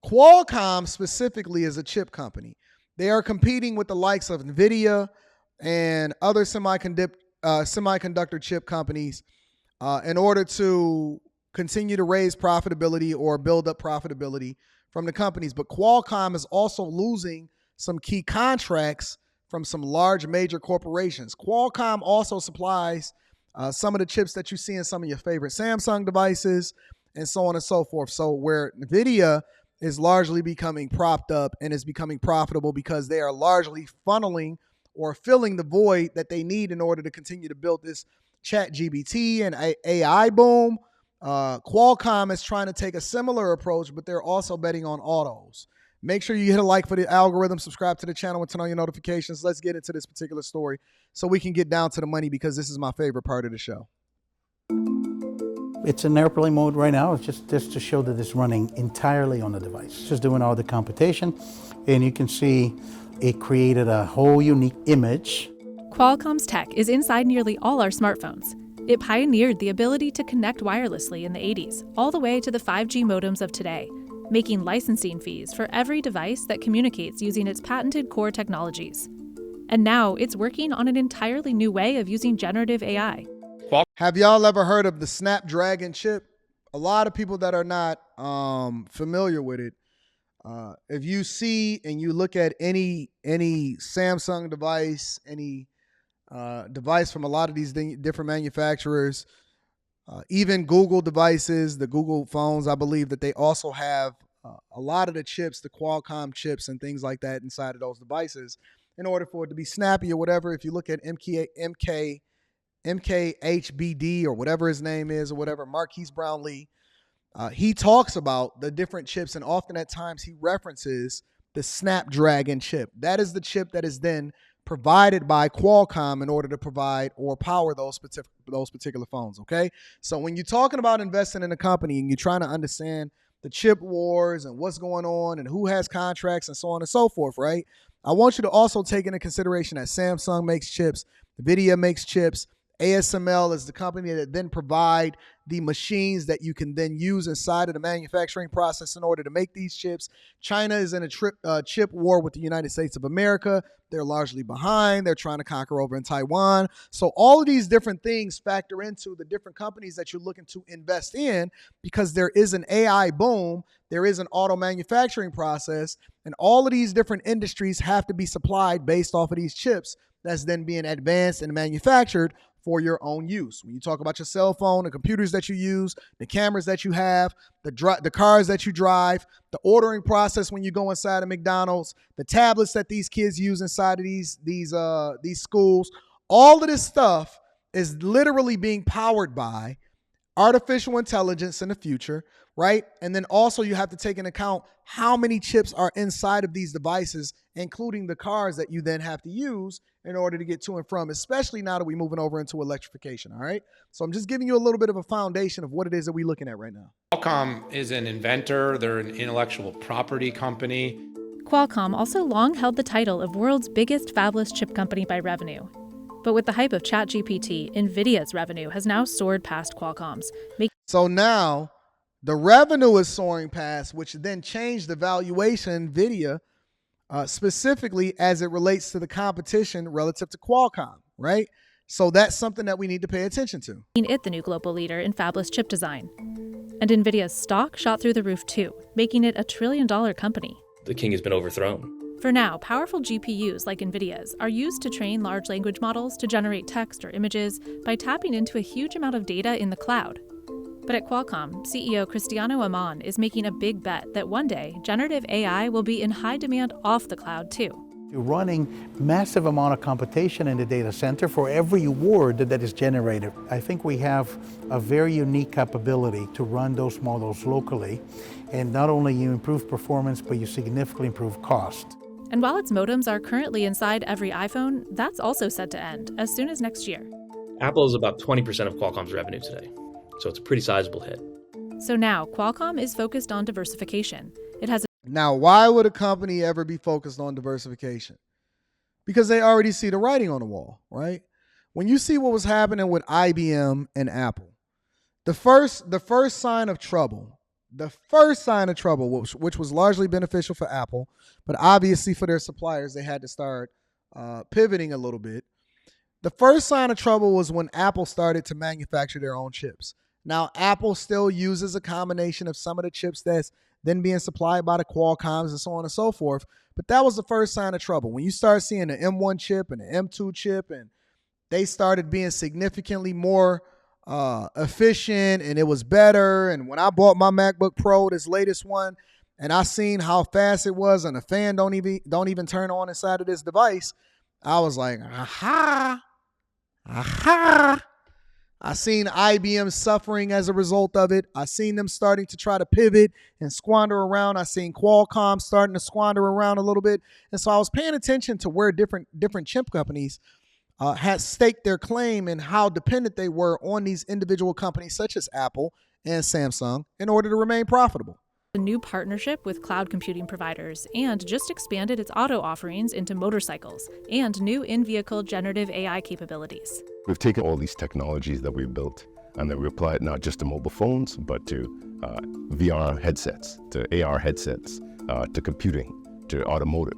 Qualcomm specifically is a chip company. They are competing with the likes of NVIDIA and other semiconductor chip companies in order to continue to raise profitability or build up profitability from the companies. But Qualcomm is also losing some key contracts from some large major corporations. Qualcomm also supplies some of the chips that you see in some of your favorite Samsung devices and so on and so forth. So where NVIDIA is largely becoming propped up and is becoming profitable because they are largely funneling or filling the void that they need in order to continue to build this chat GBT and AI boom. Qualcomm is trying to take a similar approach, but they're also betting on autos. Make sure you hit a like for the algorithm, subscribe to the channel, and turn on your notifications. Let's get into this particular story so we can get down to the money, because this is my favorite part of the show. It's in airplane mode right now. It's just to show that it's running entirely on the device. It's just doing all the computation, and you can see it created a whole unique image. Qualcomm's tech is inside nearly all our smartphones. It pioneered the ability to connect wirelessly in the 80s, all the way to the 5G modems of today, making licensing fees for every device that communicates using its patented core technologies. And now it's working on an entirely new way of using generative AI. Have y'all ever heard of the Snapdragon chip? A lot of people that are not familiar with it, if you see and you look at any Samsung device, any device from a lot of these different manufacturers, even Google devices, the Google phones, I believe that they also have a lot of the chips, the Qualcomm chips and things like that inside of those devices in order for it to be snappy or whatever. If you look at MKHBD or whatever his name is or whatever, Marquise Brownlee, he talks about the different chips, and often at times he references the Snapdragon chip. That is the chip that is then provided by Qualcomm in order to provide or power those particular phones, okay? So when you're talking about investing in a company and you're trying to understand the chip wars and what's going on and who has contracts and so on and so forth, right? I want you to also take into consideration that Samsung makes chips, NVIDIA makes chips, ASML is the company that then provide the machines that you can then use inside of the manufacturing process in order to make these chips. China is in a chip war with the United States of America. They're largely behind. They're trying to conquer over in Taiwan. So all of these different things factor into the different companies that you're looking to invest in, because there is an AI boom. There is an auto manufacturing process, and all of these different industries have to be supplied based off of these chips that's then being advanced and manufactured for your own use. When you talk about your cell phone, the computers that you use, the cameras that you have, the cars that you drive, the ordering process when you go inside of McDonald's, the tablets that these kids use inside of these schools, all of this stuff is literally being powered by artificial intelligence in the future, right? And then also you have to take into account how many chips are inside of these devices, including the cars that you then have to use in order to get to and from, especially now that we're moving over into electrification, all right? So I'm just giving you a little bit of a foundation of what it is that we're looking at right now. Qualcomm is an inventor. They're an intellectual property company. Qualcomm also long held the title of world's biggest fabless chip company by revenue. But with the hype of ChatGPT, NVIDIA's revenue has now soared past Qualcomm's. So now the revenue is soaring past, which then changed the valuation NVIDIA, specifically as it relates to the competition relative to Qualcomm, right? So that's something that we need to pay attention to. It the new global leader in fabless chip design. And NVIDIA's stock shot through the roof too, making it a $1 trillion company. The king has been overthrown. For now, powerful GPUs like NVIDIA's are used to train large language models to generate text or images by tapping into a huge amount of data in the cloud. But at Qualcomm, CEO Cristiano Amon is making a big bet that one day generative AI will be in high demand off the cloud too. You're running massive amount of computation in the data center for every word that is generated. I think we have a very unique capability to run those models locally, and not only you improve performance, but you significantly improve cost. And while its modems are currently inside every iPhone, that's also set to end as soon as next year. Apple is about 20% of Qualcomm's revenue today, so it's a pretty sizable hit. So now Qualcomm is focused on diversification. It has Now, why would a company ever be focused on diversification? Because they already see the writing on the wall, right? When you see what was happening with IBM and Apple, the first sign of trouble The first sign of trouble, which was largely beneficial for Apple, but obviously for their suppliers, they had to start pivoting a little bit. The first sign of trouble was when Apple started to manufacture their own chips. Now, Apple still uses a combination of some of the chips that's then being supplied by the Qualcomms and so on and so forth. But that was the first sign of trouble. When you start seeing the M1 chip and the M2 chip, and they started being significantly more efficient and it was better. And when I bought my MacBook Pro, this latest one, and I seen how fast it was and the fan don't even turn on inside of this device, I was like, aha. I seen IBM suffering as a result of it. I seen them starting to try to pivot and squander around. I seen Qualcomm starting to squander around a little bit. And so I was paying attention to where different chip companies had staked their claim and how dependent they were on these individual companies such as Apple and Samsung in order to remain profitable. A new partnership with cloud computing providers and just expanded its auto offerings into motorcycles and new in-vehicle generative AI capabilities. We've taken all these technologies that we've built and then we apply it not just to mobile phones, but to VR headsets, to AR headsets, to computing, to automotive.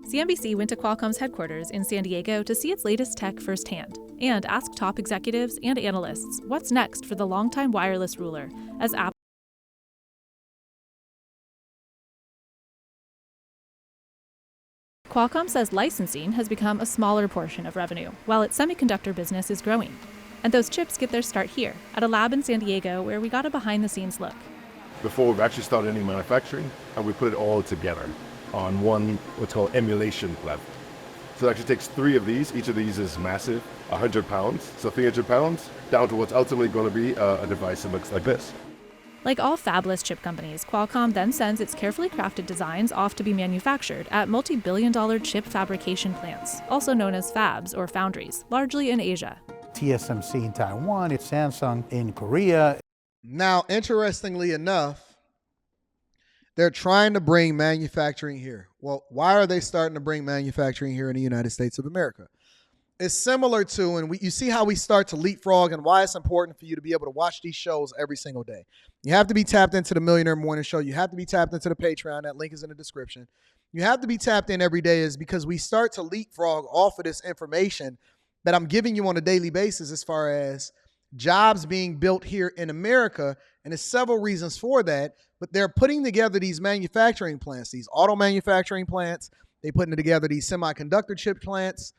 CNBC went to Qualcomm's headquarters in San Diego to see its latest tech firsthand and ask top executives and analysts what's next for the longtime wireless ruler as Apple. Qualcomm says licensing has become a smaller portion of revenue, while its semiconductor business is growing. And those chips get their start here, at a lab in San Diego where we got a behind-the-scenes look. Before we've actually started any manufacturing, and we put it all together on one, what's called emulation platform. So it actually takes 3 of these. Each of these is massive, 100 pounds. So 300 pounds down to what's ultimately going to be a device that looks like this. Like all fabless chip companies, Qualcomm then sends its carefully crafted designs off to be manufactured at multi-billion-dollar chip fabrication plants, also known as fabs or foundries, largely in Asia. TSMC in Taiwan, it's Samsung in Korea. Now, interestingly enough, they're trying to bring manufacturing here. Well, why are they starting to bring manufacturing here in the United States of America? It's similar to, and you see how we start to leapfrog and why it's important for you to be able to watch these shows every single day. You have to be tapped into the Millionaire Morning Show. You have to be tapped into the Patreon. That link is in the description. You have to be tapped in every day is because we start to leapfrog off of this information that I'm giving you on a daily basis as far as jobs being built here in America. And there's several reasons for that, but they're putting together these manufacturing plants, these auto manufacturing plants. They're putting together these semiconductor chip plants.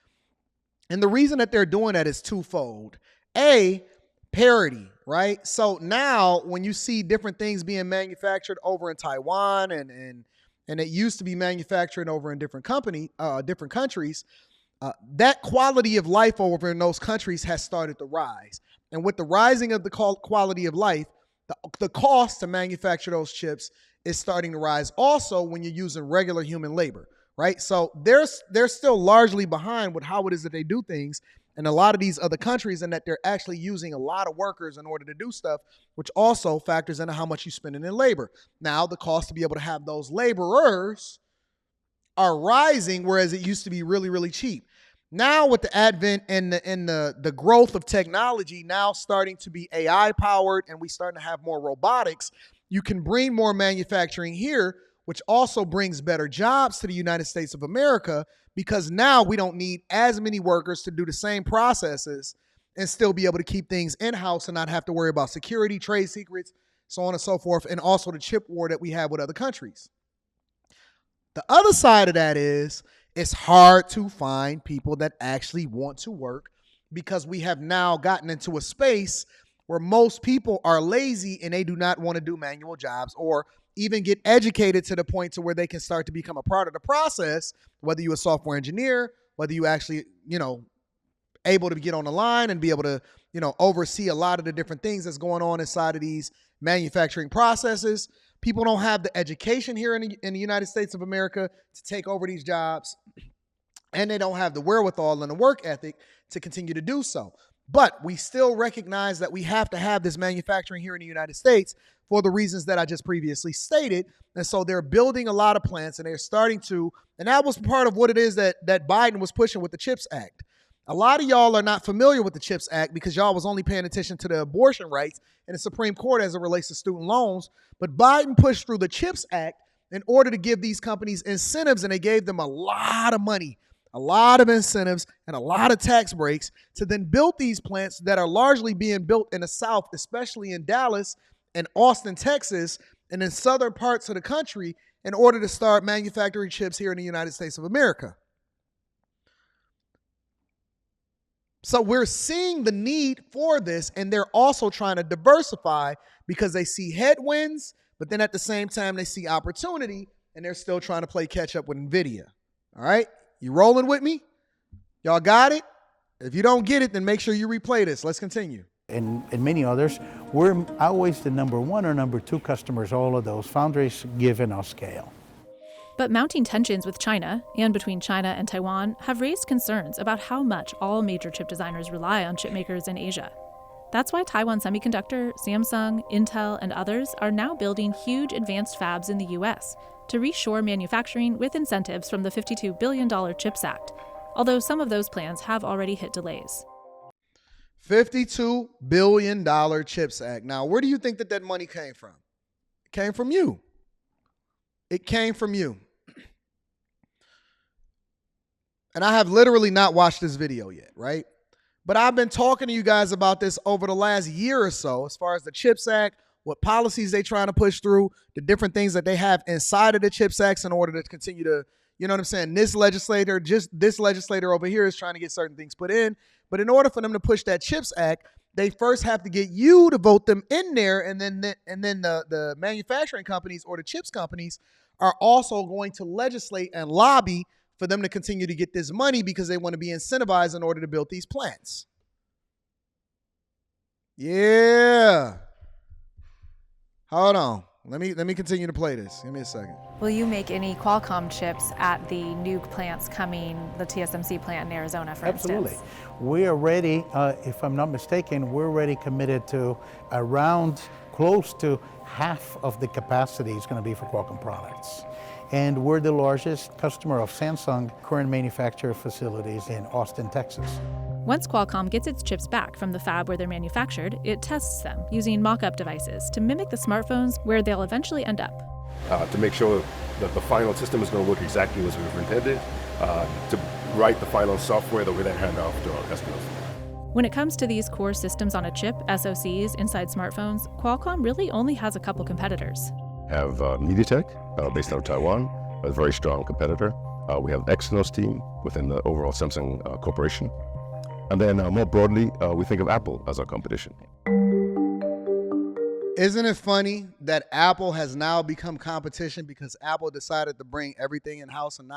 And the reason that they're doing that is twofold. A, parity, right? So now when you see different things being manufactured over in Taiwan and it used to be manufactured over in different countries, that quality of life over in those countries has started to rise. And with the rising of the quality of life, the cost to manufacture those chips is starting to rise also when you're using regular human labor. Right. So they're still largely behind with how it is that they do things in a lot of these other countries, and that they're actually using a lot of workers in order to do stuff, which also factors into how much you're spending in labor. Now, the cost to be able to have those laborers are rising, whereas it used to be really, really cheap. Now, with the advent and the growth of technology now starting to be AI powered and we starting to have more robotics, you can bring more manufacturing here, which also brings better jobs to the United States of America, because now we don't need as many workers to do the same processes and still be able to keep things in-house and not have to worry about security, trade secrets, so on and so forth, and also the chip war that we have with other countries. The other side of that is it's hard to find people that actually want to work because we have now gotten into a space where most people are lazy and they do not want to do manual jobs or even get educated to the point to where they can start to become a part of the process, whether you're a software engineer, whether you actually, able to get on the line and be able to, oversee a lot of the different things that's going on inside of these manufacturing processes. People don't have the education here in the United States of America to take over these jobs, and they don't have the wherewithal and the work ethic to continue to do so. But we still recognize that we have to have this manufacturing here in the United States for the reasons that I just previously stated. And so they're building a lot of plants and they're starting to, and that was part of what it is that Biden was pushing with the CHIPS Act. A lot of y'all are not familiar with the CHIPS Act because y'all was only paying attention to the abortion rights in the Supreme Court as it relates to student loans. But Biden pushed through the CHIPS Act in order to give these companies incentives, and they gave them a lot of money, a lot of incentives, and a lot of tax breaks to then build these plants that are largely being built in the South, especially in Dallas and Austin, Texas, and in southern parts of the country in order to start manufacturing chips here in the United States of America. So we're seeing the need for this, and they're also trying to diversify because they see headwinds, but then at the same time, they see opportunity, and they're still trying to play catch up with NVIDIA. All right? You rolling with me? Y'all got it? If you don't get it, then make sure you replay this. Let's continue. And many others, we're always the number one or number two customers, all of those foundries given our scale. But mounting tensions with China and between China and Taiwan have raised concerns about how much all major chip designers rely on chip makers in Asia. That's why Taiwan Semiconductor, Samsung, Intel, and others are now building huge advanced fabs in the U.S. to reshore manufacturing with incentives from the $52 billion CHIPS Act, although some of those plans have already hit delays. $52 billion CHIPS Act. Now, where do you think that money came from? It came from you. It came from you. And I have literally not watched this video yet, right? But I've been talking to you guys about this over the last year or so, as far as the CHIPS Act, what policies they're trying to push through, the different things that they have inside of the CHIPS Act in order to continue to, you know what I'm saying? This legislator over here is trying to get certain things put in. But in order for them to push that CHIPS Act, they first have to get you to vote them in there, and then the manufacturing companies or the chips companies are also going to legislate and lobby for them to continue to get this money because they want to be incentivized in order to build these plants. Yeah. Hold on. Let me continue to play this. Give me a second. Will you make any Qualcomm chips at the new plants coming, the TSMC plant in Arizona, for Absolutely. instance? We are ready, if I'm not mistaken, we're already committed to around close to half of the capacity is going to be for Qualcomm products. And we're the largest customer of Samsung current manufacturer facilities in Austin, Texas. Once Qualcomm gets its chips back from the fab where they're manufactured, it tests them using mock-up devices to mimic the smartphones where they'll eventually end up. To make sure that the final system is going to work exactly as we've intended, to write the final software that we then hand off to our customers. When it comes to these core systems on a chip, SoCs, inside smartphones, Qualcomm really only has a couple competitors. Have MediaTek, based out of Taiwan, a very strong competitor. We have Exynos team within the overall Samsung corporation. And then more broadly, we think of Apple as our competition. Isn't it funny that Apple has now become competition because Apple decided to bring everything in-house and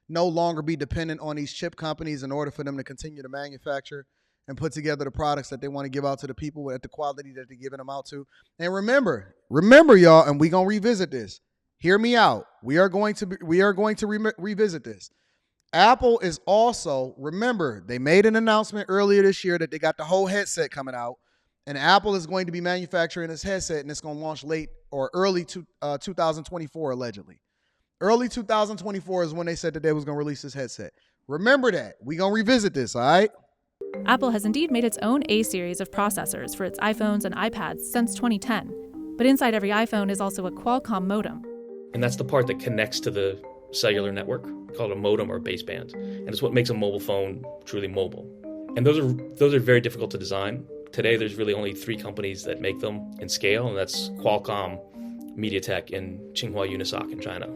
no longer be dependent on these chip companies in order for them to continue to manufacture and put together the products that they want to give out to the people at the quality that they're giving them out to. And remember y'all, and we're going to revisit this. Hear me out. We are going to revisit this. Apple is also, remember, they made an announcement earlier this year that they got the whole headset coming out, and Apple is going to be manufacturing this headset, and it's going to launch late or early 2024, allegedly. Early 2024 is when they said that they was going to release this headset. Remember that. We're going to revisit this, all right? Apple has indeed made its own A series of processors for its iPhones and iPads since 2010. But inside every iPhone is also a Qualcomm modem. And that's the part that connects to the cellular network, called a modem or baseband. And it's what makes a mobile phone truly mobile. And those are very difficult to design. Today, there's really only 3 companies that make them in scale, and that's Qualcomm, MediaTek, and Tsinghua Unisoc in China.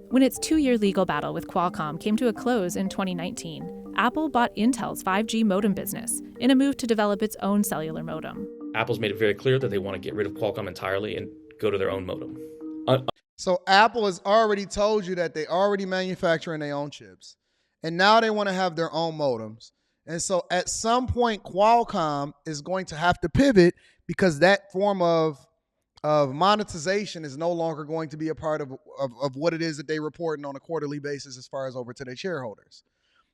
When its 2-year legal battle with Qualcomm came to a close in 2019, Apple bought Intel's 5G modem business in a move to develop its own cellular modem. Apple's made it very clear that they want to get rid of Qualcomm entirely and go to their own modem. So Apple has already told you that they already manufacturing their own chips, and now they want to have their own modems. And so at some point, Qualcomm is going to have to pivot because that form of monetization is no longer going to be a part of what it is that they reporting on a quarterly basis as far as over to their shareholders.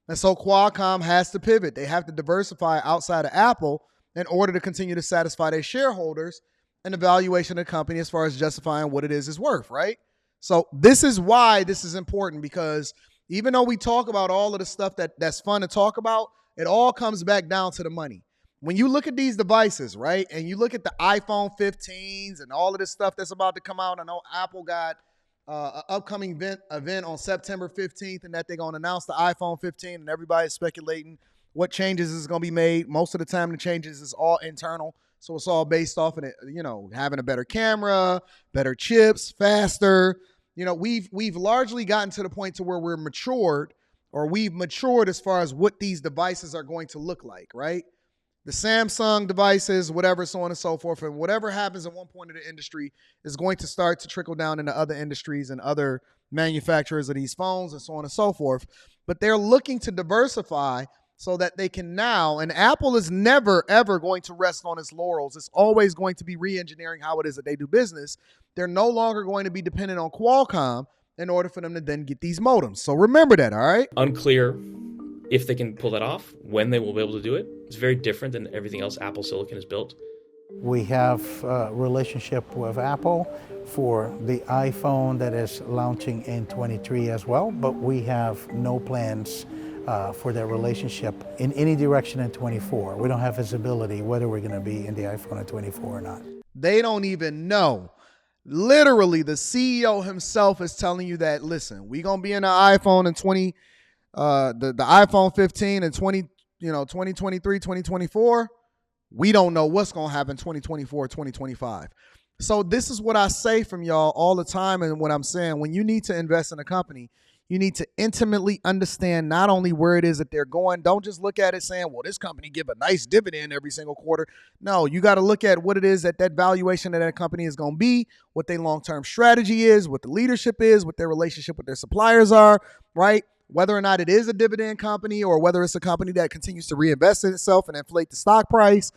And so Qualcomm has to pivot. They have to diversify outside of Apple in order to continue to satisfy their shareholders and the valuation of the company as far as justifying what it is worth, right? So this is why this is important, because even though we talk about all of the stuff that's fun to talk about, it all comes back down to the money. When you look at these devices, right, and you look at the iPhone 15s and all of this stuff that's about to come out, I know Apple got an upcoming event on September 15th, and that they're going to announce the iPhone 15, and everybody's speculating what changes is going to be made. Most of the time, the changes is all internal, so it's all based off of it, having a better camera, better chips, faster. We've largely gotten to the point to where we've matured as far as what these devices are going to look like, right? The Samsung devices, whatever, so on and so forth. And whatever happens at one point in the industry is going to start to trickle down into other industries and other manufacturers of these phones and so on and so forth. But they're looking to diversify so that they can now, and Apple is never, ever going to rest on its laurels. It's always going to be re-engineering how it is that they do business. They're no longer going to be dependent on Qualcomm in order for them to then get these modems. So remember that, all right? Unclear if they can pull that off, when they will be able to do it. It's very different than everything else Apple Silicon has built. We have a relationship with Apple for the iPhone that is launching in 23 as well, but we have no plans for that relationship in any direction in 24. We don't have visibility whether we're going to be in the iPhone in 24 or not. They don't even know. Literally, the CEO himself is telling you that, listen, we're going to be in the iPhone in the iPhone 15 in 2023, 2024. We don't know what's going to happen 2024, 2025. So this is what I say from y'all all the time, and what I'm saying, when you need to invest in a company, you need to intimately understand not only where it is that they're going. Don't just look at it saying, well, this company give a nice dividend every single quarter. No, you got to look at what it is that valuation of that company is going to be, what their long-term strategy is, what the leadership is, what their relationship with their suppliers are, right? Whether or not it is a dividend company or whether it's a company that continues to reinvest in itself and inflate the stock price,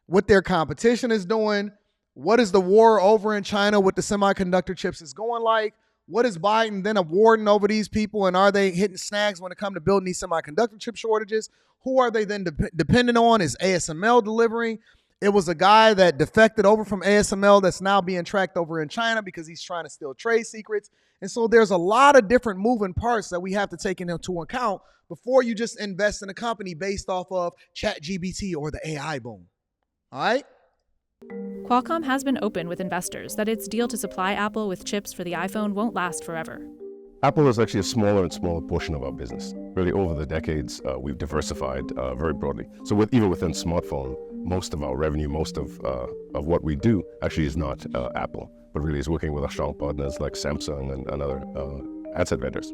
what their competition is doing, what is the war over in China with the semiconductor chips is going like, what is Biden then awarding over these people, and are they hitting snags when it comes to building these semiconductor chip shortages? Who are they then dependent on? Is ASML delivering? It was a guy that defected over from ASML that's now being tracked over in China because he's trying to steal trade secrets. And so there's a lot of different moving parts that we have to take into account before you just invest in a company based off of ChatGPT or the AI boom. All right? Qualcomm has been open with investors that its deal to supply Apple with chips for the iPhone won't last forever. Apple is actually a smaller and smaller portion of our business. Really, over the decades, we've diversified very broadly. So even within smartphone, most of our revenue, most of what we do actually is not Apple, but really is working with our strong partners like Samsung and other handset vendors.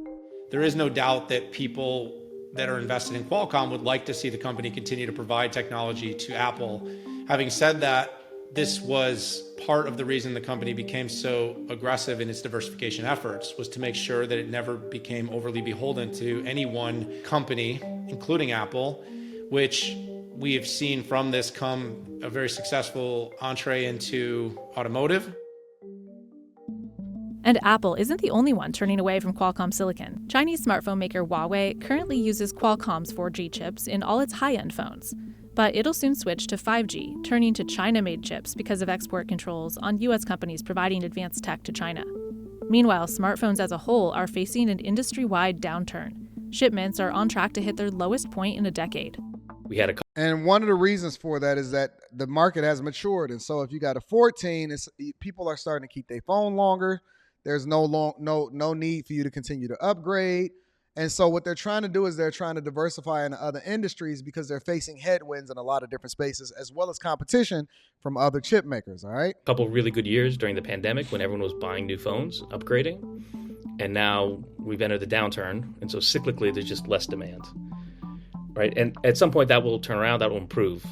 There is no doubt that people that are invested in Qualcomm would like to see the company continue to provide technology to Apple. Having said that, this was part of the reason the company became so aggressive in its diversification efforts, was to make sure that it never became overly beholden to any one company, including Apple, which we have seen from this come a very successful entree into automotive. And Apple isn't the only one turning away from Qualcomm silicon. Chinese smartphone maker Huawei currently uses Qualcomm's 4G chips in all its high-end phones. But it'll soon switch to 5G, turning to China-made chips because of export controls on U.S. companies providing advanced tech to China. Meanwhile, smartphones as a whole are facing an industry-wide downturn. Shipments are on track to hit their lowest point in a decade. And one of the reasons for that is that the market has matured. And so if you got a 14, people are starting to keep their phone longer. There's no need for you to continue to upgrade. And so what they're trying to do is they're trying to diversify into other industries because they're facing headwinds in a lot of different spaces, as well as competition from other chip makers, all right? A couple really good years during the pandemic when everyone was buying new phones, upgrading. And now we've entered the downturn. And so cyclically, there's just less demand, right? And at some point that will turn around, that will improve.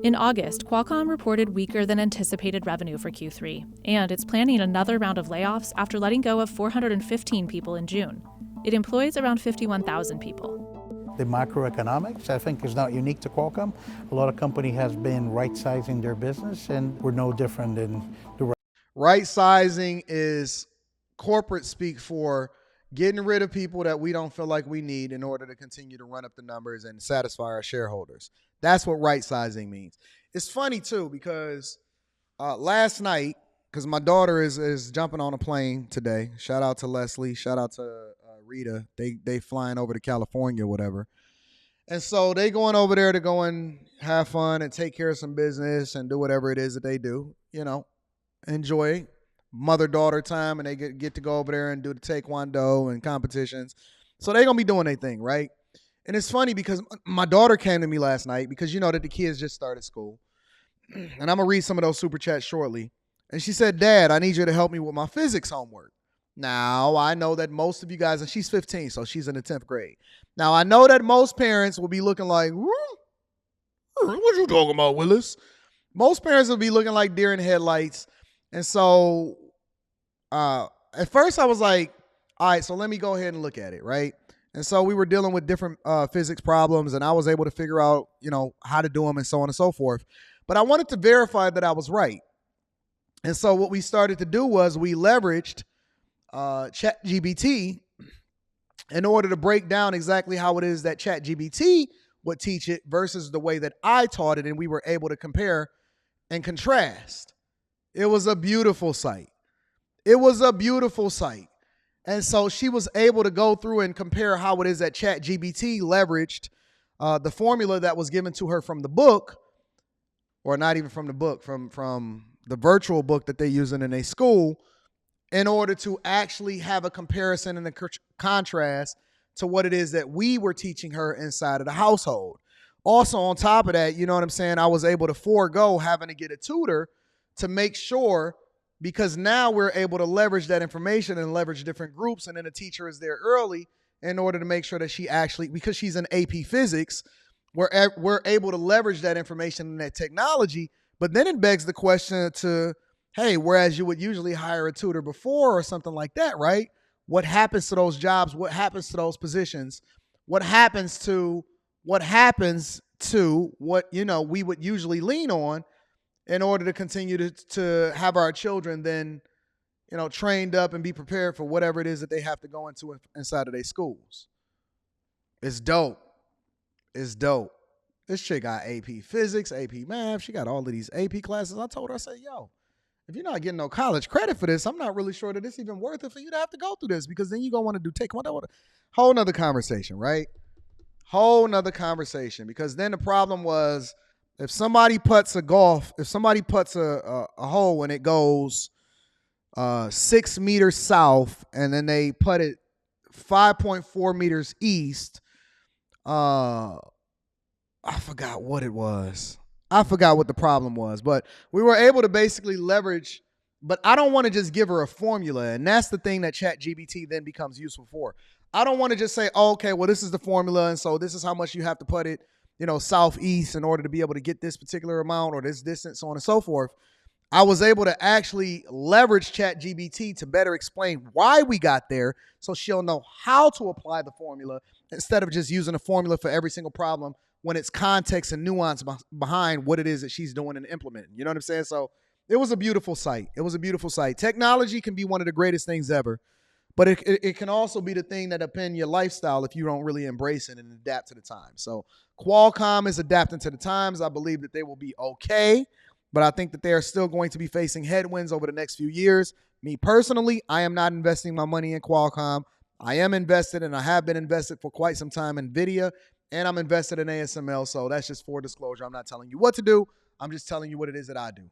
In August, Qualcomm reported weaker than anticipated revenue for Q3, and it's planning another round of layoffs after letting go of 415 people in June. It employs around 51,000 people. The macroeconomics, I think, is not unique to Qualcomm. A lot of companies have been right-sizing their business, and we're no different in the right-sizing is corporate speak for getting rid of people that we don't feel like we need in order to continue to run up the numbers and satisfy our shareholders. That's what right-sizing means. It's funny, too, because last night, because my daughter is jumping on a plane today. Shout out to Leslie. Shout out to Rita. They flying over to California or whatever. And so they going over there to go and have fun and take care of some business and do whatever it is that they do, enjoy mother-daughter time, and they get to go over there and do the taekwondo and competitions. So they're going to be doing their thing, right? And it's funny because my daughter came to me last night because that the kids just started school. And I'm going to read some of those super chats shortly. And she said, Dad, I need you to help me with my physics homework. Now, I know that most of you guys, and she's 15, so she's in the 10th grade. Now, I know that most parents will be looking like, what you talking about, Willis? Most parents will be looking like deer in headlights. And so at first I was like, all right, so let me go ahead and look at it, right? And so we were dealing with different physics problems, and I was able to figure out, how to do them and so on and so forth. But I wanted to verify that I was right. And so what we started to do was we leveraged ChatGPT in order to break down exactly how it is that ChatGPT would teach it versus the way that I taught it, and we were able to compare and contrast. It was a beautiful sight. It was a beautiful sight. And so she was able to go through and compare how it is that ChatGPT leveraged the formula that was given to her from the book, or not even from the book, from the virtual book that they're using in a school, in order to actually have a comparison and a contrast to what it is that we were teaching her inside of the household. Also, on top of that, I was able to forego having to get a tutor to make sure, because now we're able to leverage that information and leverage different groups, and then the teacher is there early in order to make sure that she actually, because she's in AP Physics, we're able to leverage that information and that technology. But then it begs the question to, hey, whereas you would usually hire a tutor before or something like that, right? What happens to those jobs? What happens to those positions? What happens to what we would usually lean on in order to continue to have our children then, trained up and be prepared for whatever it is that they have to go into inside of their schools. It's dope. It's dope. This chick got AP Physics, AP Math. She got all of these AP classes. I told her, I said, yo, if you're not getting no college credit for this, I'm not really sure that it's even worth it for you to have to go through this, because then you're going to want to do taekwondo. Whole nother conversation, right? Whole nother conversation, because then the problem was, if somebody puts a hole and it goes 6 meters south, and then they put it 5.4 meters east, I forgot what it was. I forgot what the problem was, but we were able to basically leverage, but I don't want to just give her a formula, and that's the thing that ChatGPT then becomes useful for. I don't want to just say, oh, okay, well, this is the formula, and so this is how much you have to put it, southeast in order to be able to get this particular amount or this distance, so on and so forth. I was able to actually leverage ChatGPT to better explain why we got there, so she'll know how to apply the formula instead of just using a formula for every single problem when it's context and nuance behind what it is that she's doing and implementing. You know what I'm saying? So it was a beautiful sight. It was a beautiful sight. Technology can be one of the greatest things ever, but it can also be the thing that upend your lifestyle if you don't really embrace it and adapt to the times. So Qualcomm is adapting to the times. I believe that they will be okay, but I think that they are still going to be facing headwinds over the next few years. Me personally, I am not investing my money in Qualcomm. I am invested, and I have been invested for quite some time in NVIDIA, and I'm invested in ASML. So that's just for disclosure. I'm not telling you what to do. I'm just telling you what it is that I do.